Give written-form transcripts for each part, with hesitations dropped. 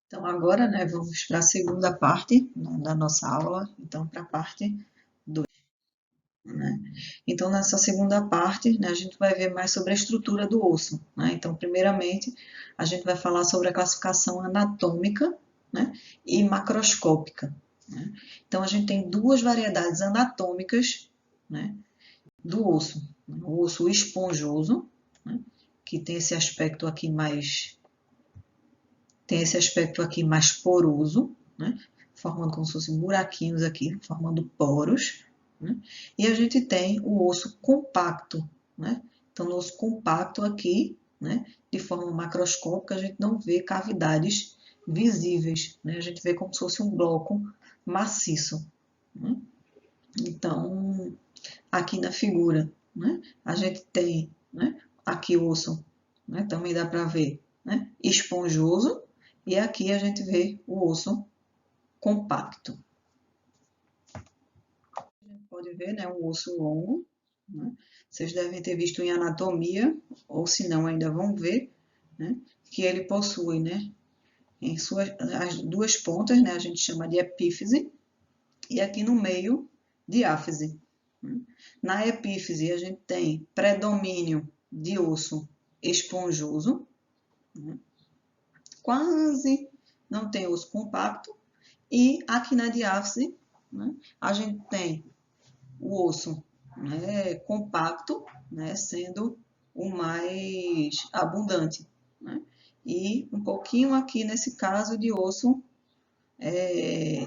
Então, agora, né, vamos para a segunda parte, né, da nossa aula, então, para a parte 2, né? Então, nessa segunda parte, né, a gente vai ver mais sobre a estrutura do osso, né? Então, primeiramente, a gente vai falar sobre a classificação anatômica, né, e macroscópica, né? Então, a gente tem duas variedades anatômicas, né, do osso. O osso esponjoso, né, que tem esse aspecto aqui mais poroso, né? Formando como se fossem buraquinhos aqui, formando poros. Né? E a gente tem o osso compacto. Né? Então, no osso compacto aqui, né, de forma macroscópica, a gente não vê cavidades visíveis. Né? A gente vê como se fosse um bloco maciço. Né? Então, aqui na figura, né, a gente tem, né, aqui o osso, né, também dá para ver, né, esponjoso, e aqui a gente vê o osso compacto. A gente pode ver, né, um osso longo, né, vocês devem ter visto em anatomia, ou se não ainda vão ver, né, que ele possui, né, em suas as duas pontas, né, a gente chama de epífise, e aqui no meio, diáfise. Na epífise, a gente tem predomínio de osso esponjoso, né? Quase não tem osso compacto, e aqui na diáfise, né, a gente tem o osso, né, compacto, né, sendo o mais abundante, né? E um pouquinho aqui nesse caso de osso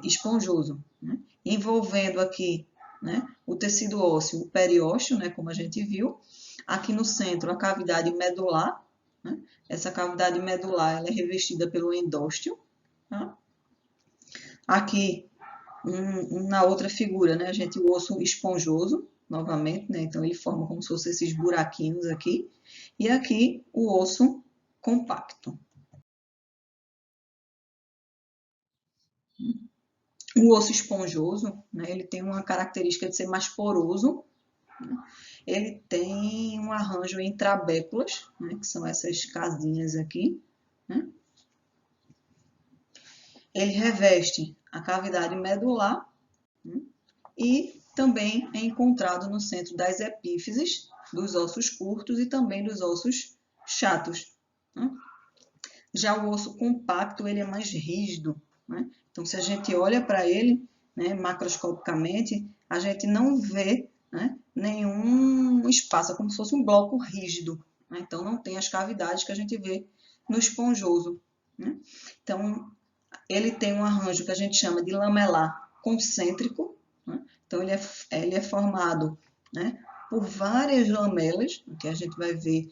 esponjoso, né? Envolvendo aqui, né, o tecido ósseo, o periósteo, né, como a gente viu. Aqui no centro, a cavidade medular. Né? Essa cavidade medular ela é revestida pelo endósteo. Tá? Aqui, na outra figura, né, a gente o osso esponjoso, novamente, né? Então ele forma como se fossem esses buraquinhos aqui. E aqui o osso compacto. O osso esponjoso, né, ele tem uma característica de ser mais poroso. Né? Ele tem um arranjo em trabéculas, né, que são essas casinhas aqui. Né? Ele reveste a cavidade medular, né, e também é encontrado no centro das epífises, dos ossos curtos e também dos ossos chatos. Né? Já o osso compacto, ele é mais rígido. Né? Então, se a gente olha para ele, né, macroscopicamente, a gente não vê, né, nenhum espaço, é como se fosse um bloco rígido. Né? Então, não tem as cavidades que a gente vê no esponjoso. Né? Então, ele tem um arranjo que a gente chama de lamelar concêntrico. Né? Então, ele é formado, né, por várias lamelas, que a gente vai ver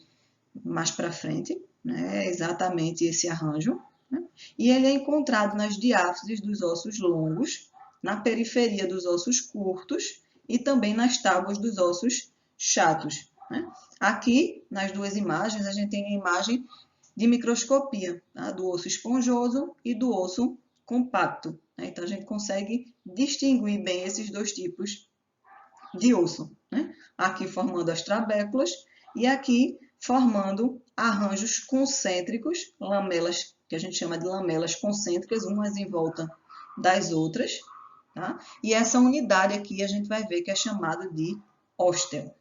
mais para frente, né, exatamente esse arranjo. Né? E ele é encontrado nas diáfises dos ossos longos, na periferia dos ossos curtos e também nas tábuas dos ossos chatos. Né? Aqui, nas duas imagens, a gente tem a imagem de microscopia, tá? Do osso esponjoso e do osso compacto. Né? Então, a gente consegue distinguir bem esses dois tipos de osso. Né? Aqui formando as trabéculas e aqui formando arranjos concêntricos, lamelas, que a gente chama de lamelas concêntricas, umas em volta das outras. Tá? E essa unidade aqui a gente vai ver que é chamada de ósteo.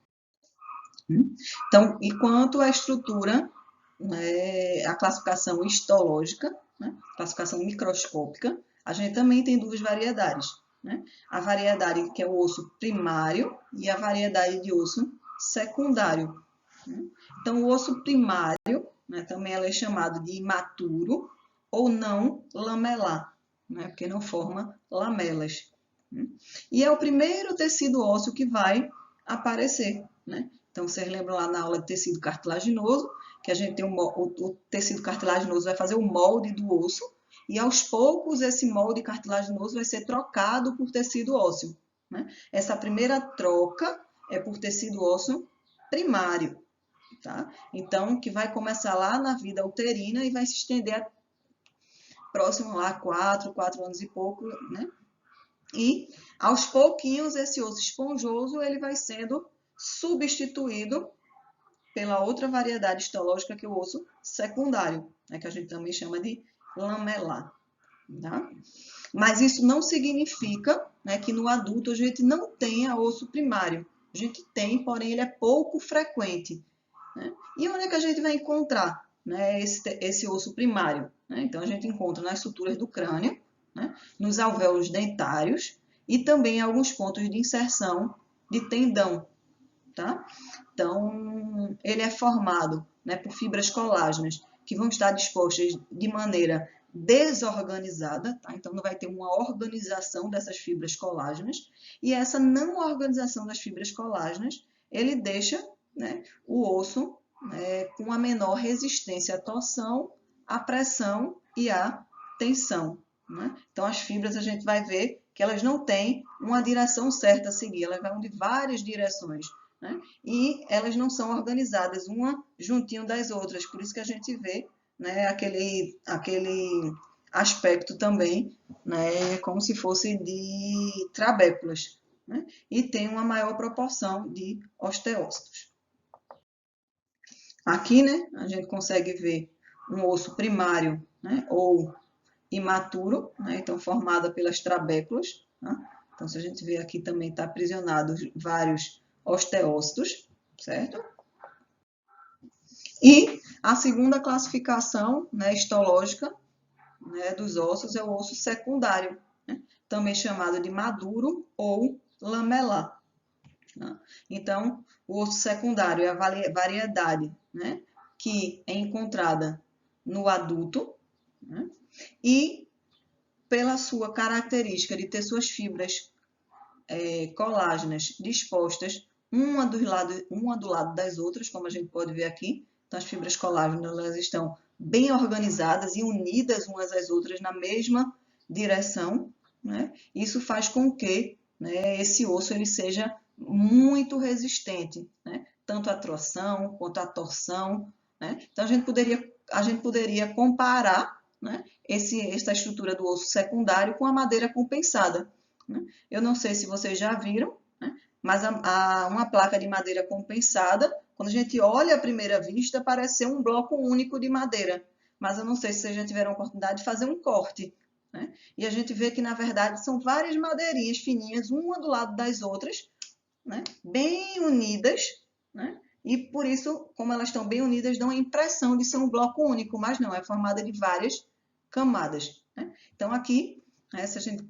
Então, enquanto a estrutura, né, a classificação histológica, né, classificação microscópica, a gente também tem duas variedades. Né? A variedade que é o osso primário e a variedade de osso secundário. Né? Então, o osso primário, né, também ela é chamado de imaturo ou não lamelar, né, porque não forma lamelas. Né? E é o primeiro tecido ósseo que vai aparecer. Né? Então, vocês lembram lá na aula de tecido cartilaginoso, que a gente tem o tecido cartilaginoso vai fazer o molde do osso, e aos poucos esse molde cartilaginoso vai ser trocado por tecido ósseo. Né? Essa primeira troca é por tecido ósseo primário. Tá? Então, que vai começar lá na vida uterina e vai se estender próximo lá 4 anos e pouco, né? E aos pouquinhos esse osso esponjoso ele vai sendo substituído pela outra variedade histológica que é o osso secundário, né, que a gente também chama de lamelar, tá? Mas isso não significa, né, que no adulto a gente não tenha osso primário. A gente tem, porém ele é pouco frequente, né? E onde é que a gente vai encontrar, né, esse osso primário? Né? Então, a gente encontra nas estruturas do crânio, né, nos alvéolos dentários e também em alguns pontos de inserção de tendão. Tá? Então, ele é formado, né, por fibras colágenas que vão estar dispostas de maneira desorganizada, tá? Então não vai ter uma organização dessas fibras colágenas, e essa não organização das fibras colágenas, ele deixa, né, o osso, né, com a menor resistência à torção, à pressão e à tensão, né? Então as fibras a gente vai ver que elas não têm uma direção certa a seguir, elas vão de várias direções, né? E elas não são organizadas uma juntinho das outras, por isso que a gente vê, né, aquele aspecto também, né, como se fosse de trabéculas, né? E tem uma maior proporção de osteócitos. Aqui, né, a gente consegue ver um osso primário, né, ou imaturo, né, então formada pelas trabéculas, né? Então, se a gente vê aqui também está aprisionado vários osteócitos, certo? E a segunda classificação, né, histológica, né, dos ossos é o osso secundário, né, também chamado de maduro ou lamelar. Né? Então, o osso secundário é a variedade, né, que é encontrada no adulto, né, e pela sua característica de ter suas fibras colágenas dispostas uma do lado das outras, como a gente pode ver aqui. Então, as fibras colágenas elas estão bem organizadas e unidas umas às outras na mesma direção, né? Isso faz com que, né, esse osso ele seja muito resistente, né? Tanto à tração quanto à torção, né? Então, a gente poderia comparar, né, essa estrutura do osso secundário com a madeira compensada. Né? Eu não sei se vocês já viram, né? Mas uma placa de madeira compensada, quando a gente olha à primeira vista, parece ser um bloco único de madeira. Mas eu não sei se vocês já tiveram a oportunidade de fazer um corte. Né? E a gente vê que, na verdade, são várias madeirinhas fininhas, uma do lado das outras, né? Bem unidas, né? E por isso, como elas estão bem unidas, dão a impressão de ser um bloco único, mas não, é formada de várias camadas. Né? Então, aqui, né, se a gente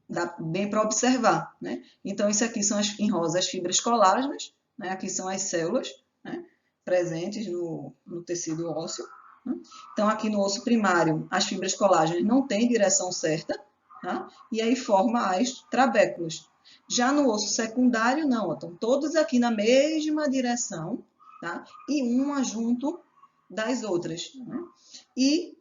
dá bem para observar, né? Então, isso aqui são em rosa as fibras colágenas, né? Aqui são as células, né, presentes no tecido ósseo. Né? Então, aqui no osso primário, as fibras colágenas não têm direção certa, tá? E aí forma as trabéculas. Já no osso secundário, não, estão todos aqui na mesma direção, tá? E uma junto das outras. Né? E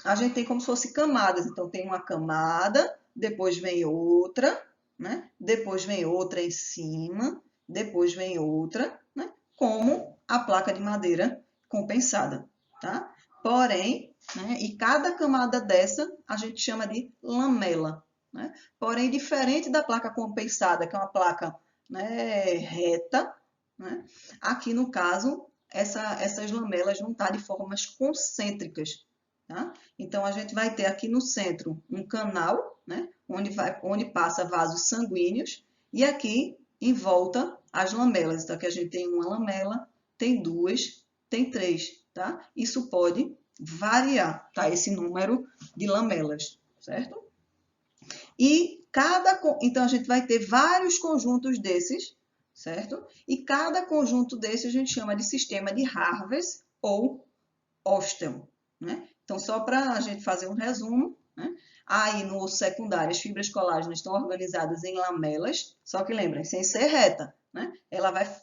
a gente tem como se fosse camadas, então tem uma camada, depois vem outra, né? Depois vem outra em cima, depois vem outra, né? Como a placa de madeira compensada, tá? Porém, né, e cada camada dessa a gente chama de lamela, né? Porém, diferente da placa compensada, que é uma placa, né, reta, né? Aqui no caso, essas lamelas vão estar de formas concêntricas, tá? Então, a gente vai ter aqui no centro um canal, né, onde passa vasos sanguíneos, e aqui em volta as lamelas. Então, aqui a gente tem uma lamela, tem duas, tem três, tá? Isso pode variar, tá? Esse número de lamelas, certo? Então, a gente vai ter vários conjuntos desses, certo? E cada conjunto desses a gente chama de sistema de Harvest ou Osteo, né? Então, só para a gente fazer um resumo, né? Aí no osso secundário, as fibras colágenas estão organizadas em lamelas, só que lembrem, sem ser reta, né?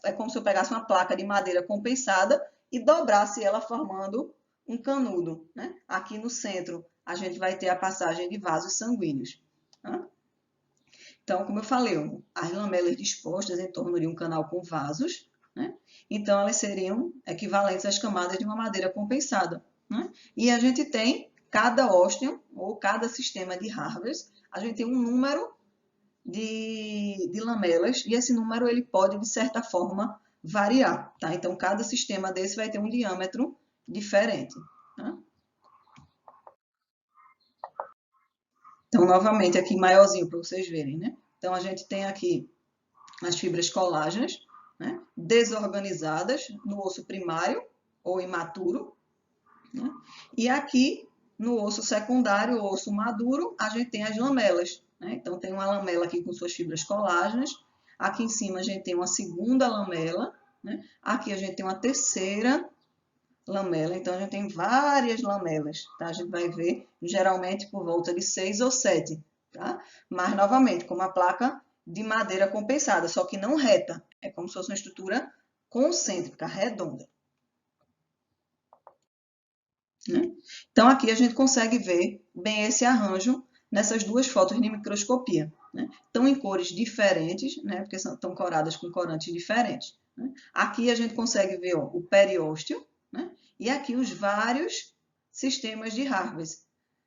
É como se eu pegasse uma placa de madeira compensada e dobrasse ela formando um canudo, né? Aqui no centro, a gente vai ter a passagem de vasos sanguíneos. Tá? Então, como eu falei, as lamelas dispostas em torno de um canal com vasos, né? Então, elas seriam equivalentes às camadas de uma madeira compensada. Né? E a gente tem, cada ósteo, ou cada sistema de Harvest, a gente tem um número de lamelas, e esse número ele pode, de certa forma, variar. Tá? Então, cada sistema desse vai ter um diâmetro diferente. Tá? Então, novamente, aqui maiorzinho para vocês verem, né? Então, a gente tem aqui as fibras colágenas, né? Desorganizadas no osso primário ou imaturo, né? E aqui, no osso secundário, ou osso maduro, a gente tem as lamelas, né? Então, tem uma lamela aqui com suas fibras colágenas. Aqui em cima, a gente tem uma segunda lamela, né? Aqui, a gente tem uma terceira lamela. Então, a gente tem várias lamelas, tá? A gente vai ver, geralmente, por volta de 6 ou 7, tá? Mas, novamente, com uma placa de madeira compensada, só que não reta. É como se fosse uma estrutura concêntrica, redonda. Né? Então, aqui a gente consegue ver bem esse arranjo nessas duas fotos de microscopia. Né? Estão em cores diferentes, né? Porque estão coradas com corantes diferentes. Né? Aqui a gente consegue ver ó, o periósteo, né? E aqui os vários sistemas de Harvest.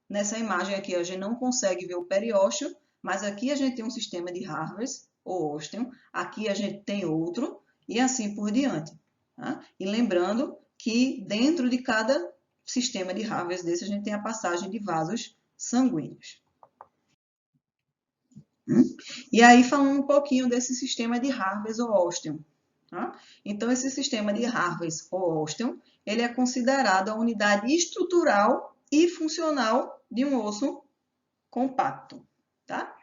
Nessa imagem aqui a gente não consegue ver o periósteo, mas aqui a gente tem um sistema de Harvest, ou ósteo, aqui a gente tem outro, e assim por diante. Tá? E lembrando que dentro de cada sistema de Harvest desse, a gente tem a passagem de vasos sanguíneos. E aí, falando um pouquinho desse sistema de Harvest ou Ostium. Tá? Então, esse sistema de Harvest ou Ostium, ele é considerado a unidade estrutural e funcional de um osso compacto. Tá?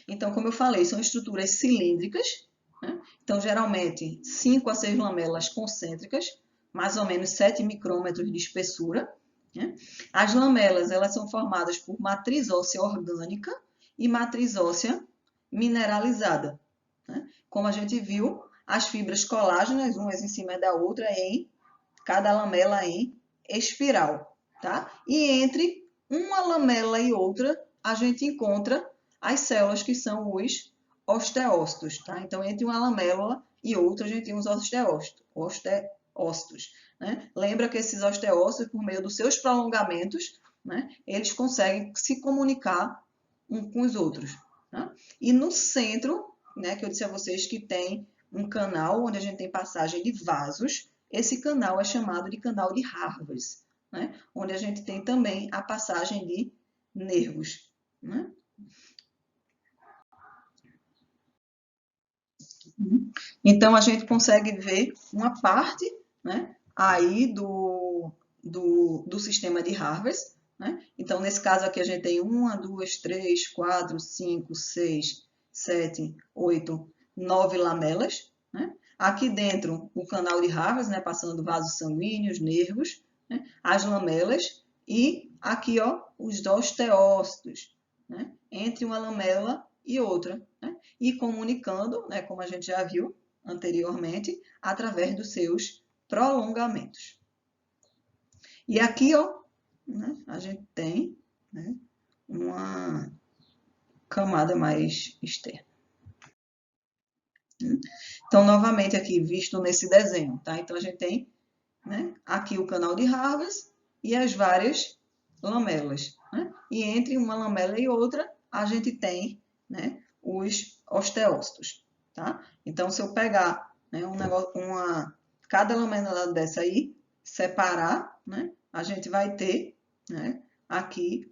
Então, como eu falei, são estruturas cilíndricas. Né? Então, geralmente, 5 a 6 lamelas concêntricas, mais ou menos 7 micrômetros de espessura. Né? As lamelas elas são formadas por matriz óssea orgânica e matriz óssea mineralizada. Né? Como a gente viu, as fibras colágenas, umas em cima da outra, em cada lamela em espiral. Tá? E entre uma lamela e outra, a gente encontra as células que são os osteócitos. Tá? Então, entre uma lamela e outra, a gente tem os osteócitos. Né? Lembra que esses osteócitos, por meio dos seus prolongamentos, né, eles conseguem se comunicar uns com os outros. Tá? E no centro, né, que eu disse a vocês que tem um canal onde a gente tem passagem de vasos, esse canal é chamado de canal de Harvest, né, onde a gente tem também a passagem de nervos. Né? Então, a gente consegue ver uma parte, né, aí do sistema de Harvest. Né? Então, nesse caso aqui, a gente tem 1, 2, 3, 4, 5, 6, 7, 8, 9 lamelas. Né? Aqui dentro, o canal de Harvest, né, passando vasos sanguíneos, nervos, né, as lamelas, e aqui ó, os osteócitos, né, entre uma lamela e outra, né, e comunicando, né, como a gente já viu anteriormente, através dos seus prolongamentos. E aqui, ó, né, a gente tem, né, uma camada mais externa. Então, novamente aqui, visto nesse desenho, tá? Então, a gente tem, né, aqui o canal de Harvest e as várias lamelas. Né? E entre uma lamela e outra, a gente tem, né, os osteócitos. Tá? Então, se eu pegar, né, cada lamela dessa aí, separar, né, a gente vai ter, né, aqui,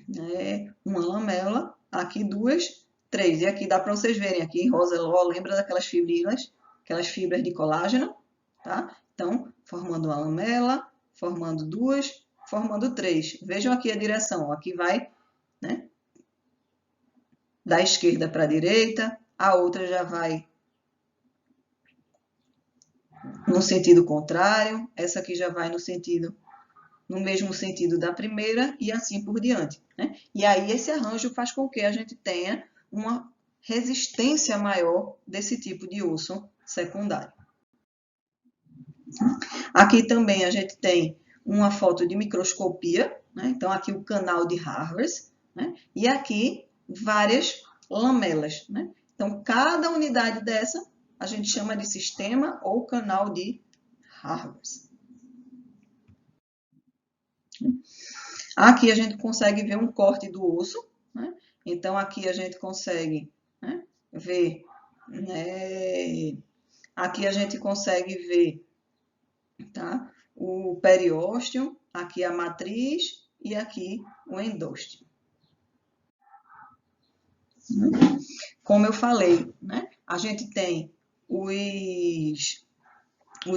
né, uma lamela, aqui duas, três. E aqui dá para vocês verem, aqui em rosa, lembra daquelas fibrinhas, aquelas fibras de colágeno, tá? Então, formando uma lamela, formando duas, formando três. Vejam aqui a direção, aqui vai, né, da esquerda para a direita, a outra já vai no sentido contrário, essa aqui já vai no mesmo sentido da primeira e assim por diante. Né? E aí esse arranjo faz com que a gente tenha uma resistência maior desse tipo de osso secundário. Aqui também a gente tem uma foto de microscopia, né? Então aqui o canal de Harvest, né? E aqui várias lamelas. Né? Então cada unidade dessa a gente chama de sistema ou canal de Harvest. Aqui a gente consegue ver um corte do osso, né? Então aqui a gente consegue, né, ver, né? Aqui a gente consegue ver, tá? O periósteo, aqui a matriz e aqui o endósteo. Como eu falei, né? A gente tem os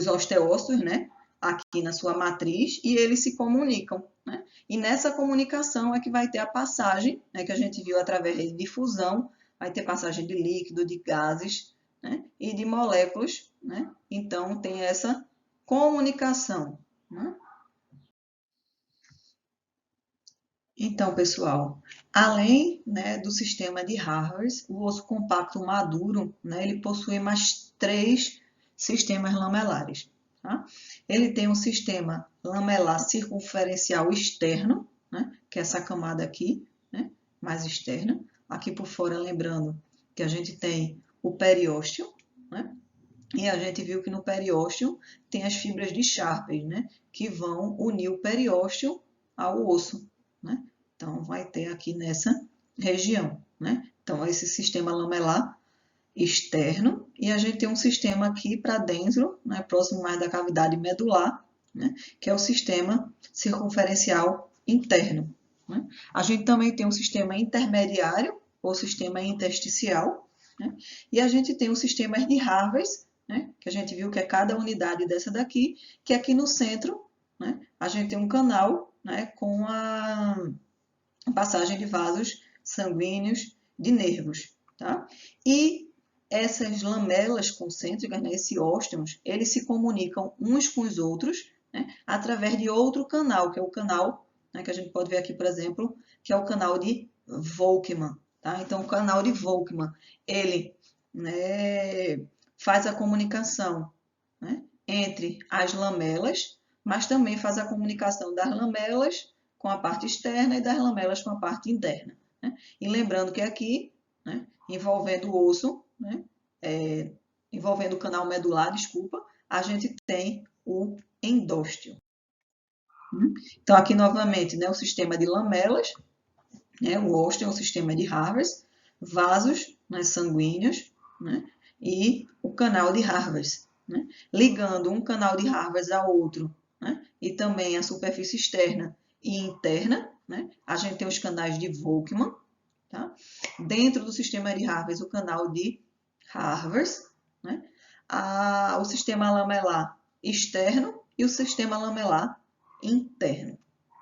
osteócitos, né? Aqui na sua matriz e eles se comunicam, né? E nessa comunicação é que vai ter a passagem, né? Que a gente viu através de difusão, vai ter passagem de líquido, de gases, né? E de moléculas, né? Então tem essa comunicação, né? Então, pessoal, além, né, do sistema de Harvard, o osso compacto maduro, né, ele possui mais três sistemas lamelares. Tá? Ele tem um sistema lamelar circunferencial externo, né, que é essa camada aqui, né, mais externa. Aqui por fora, lembrando que a gente tem o periósteo, né, e a gente viu que no periósteo tem as fibras de Sharpey, né, que vão unir o periósteo ao osso, né? Então, vai ter aqui nessa região, né? Então, esse sistema lamelar externo e a gente tem um sistema aqui para dentro, né, próximo mais da cavidade medular, né, que é o sistema circunferencial interno, né? A gente também tem um sistema intermediário ou sistema intersticial, né? E a gente tem os sistemas de Harvey, né, que a gente viu que é cada unidade dessa daqui, que aqui no centro, né, a gente tem um canal, né, com a passagem de vasos sanguíneos de nervos, tá? E essas lamelas concêntricas, né, esses ósteos, eles se comunicam uns com os outros, né, através de outro canal, que é o canal, né, que a gente pode ver aqui, por exemplo, que é o canal de Volkmann, tá? Então, o canal de Volkmann, ele, né, faz a comunicação, né, entre as lamelas, mas também faz a comunicação das lamelas com a parte externa e das lamelas com a parte interna, né? E lembrando que aqui, né, envolvendo o osso, né, envolvendo o canal medular, desculpa, a gente tem o endósteo. Então, aqui novamente, né, o sistema de lamelas, né, o ósteo é o sistema de Harvard, vasos, né, sanguíneos, né, e o canal de Harvard, né, ligando um canal de Harvard ao outro, né, e também a superfície externa e interna, né, a gente tem os canais de Volkmann, tá? Dentro do sistema de Harvard, o canal de Harvard, né, o sistema lamelar externo e o sistema lamelar interno,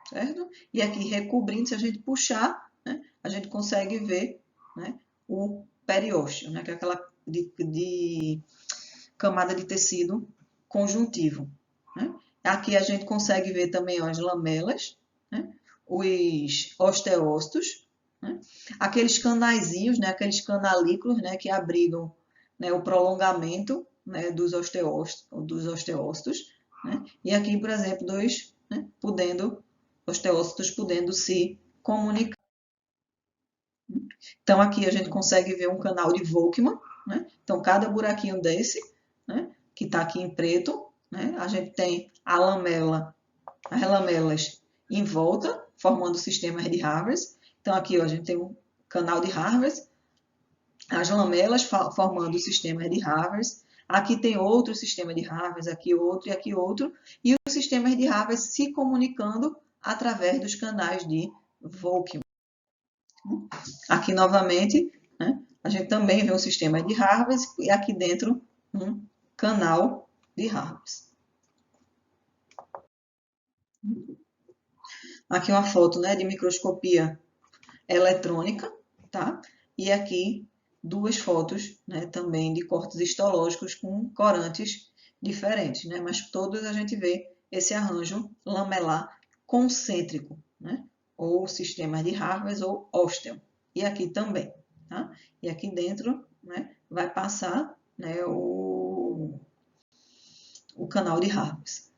certo? E aqui recobrindo, se a gente puxar, né, a gente consegue ver, né, o periósteo, né, que é aquela de camada de tecido conjuntivo, né? Aqui a gente consegue ver também ó, as lamelas, né, os osteócitos, né, aqueles canaizinhos, né, aqueles canalículos, né, que abrigam, né, o prolongamento, né, dos osteócitos, né, e aqui, por exemplo, dois, né, osteócitos podendo se comunicar. Então, aqui a gente consegue ver um canal de Volkmann, né? Então, cada buraquinho desse, né, que está aqui em preto, né, a gente tem a lamela, as lamelas em volta, formando sistemas de Harvard. Então, aqui ó, a gente tem um canal de Harvard, as lamelas formando o sistema de Harvard. Aqui tem outro sistema de Harvard, aqui outro e aqui outro. E os sistemas de Harvard se comunicando através dos canais de Volkmann. Aqui novamente, né, a gente também vê um sistema de Harvard e aqui dentro um canal de Harvard. Aqui uma foto, né, de microscopia eletrônica, tá? E aqui duas fotos, né, também de cortes histológicos com corantes diferentes, né? Mas todos a gente vê esse arranjo lamelar concêntrico, né? Ou sistema de Harvard ou ósteo. E aqui também, tá? E aqui dentro, né, vai passar, né, o canal de Harvard.